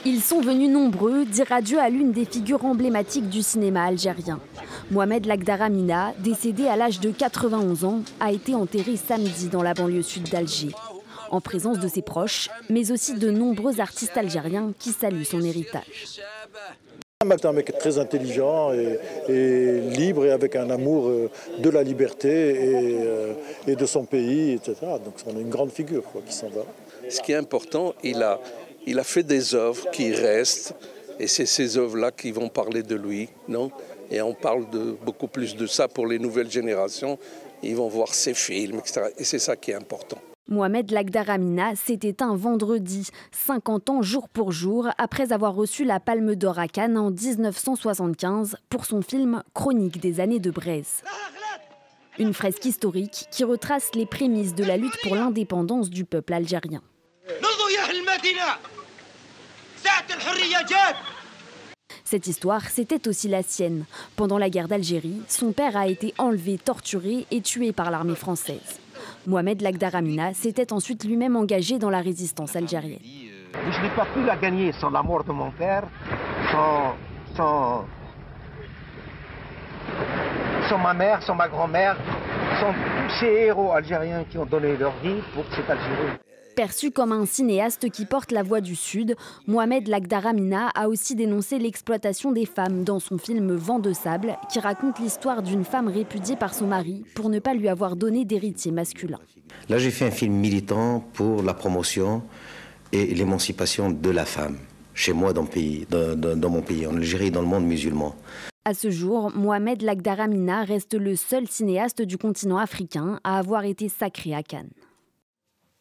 Ils sont venus nombreux dire adieu à l'une des figures emblématiques du cinéma algérien. Mohamed Lagdara Mina, décédé à l'âge de 91 ans, a été enterré samedi dans la banlieue sud d'Alger, en présence de ses proches, mais aussi de nombreux artistes algériens qui saluent son héritage. C'est un mec très intelligent et libre et avec un amour de la liberté et de son pays, etc. Donc c'est une grande figure qui s'en va. Ce qui est important, il a fait des œuvres qui restent et c'est ces œuvres-là qui vont parler de lui, non? Et on parle beaucoup plus de ça pour les nouvelles générations. Ils vont voir ses films, etc. Et c'est ça qui est important. Mohamed Lagdara Mina s'est éteint vendredi, 50 ans jour pour jour, après avoir reçu la Palme d'Or à Cannes en 1975 pour son film Chronique des années de Braise. Une fresque historique qui retrace les prémices de la lutte pour l'indépendance du peuple algérien. Cette histoire, c'était aussi la sienne. Pendant la guerre d'Algérie, son père a été enlevé, torturé et tué par l'armée française. Mohamed Lagdara Mina s'était ensuite lui-même engagé dans la résistance algérienne. Je n'ai pas pu la gagner sans la mort de mon père, sans ma mère, sans ma grand-mère, sans tous ces héros algériens qui ont donné leur vie pour cette Algérie. Perçu comme un cinéaste qui porte la voix du Sud, Mohamed Lagdara Mina a aussi dénoncé l'exploitation des femmes dans son film Vent de sable, qui raconte l'histoire d'une femme répudiée par son mari pour ne pas lui avoir donné d'héritier masculin. Là, j'ai fait un film militant pour la promotion et l'émancipation de la femme, chez moi dans mon pays, en Algérie et dans le monde musulman. À ce jour, Mohamed Lagdara Mina reste le seul cinéaste du continent africain à avoir été sacré à Cannes.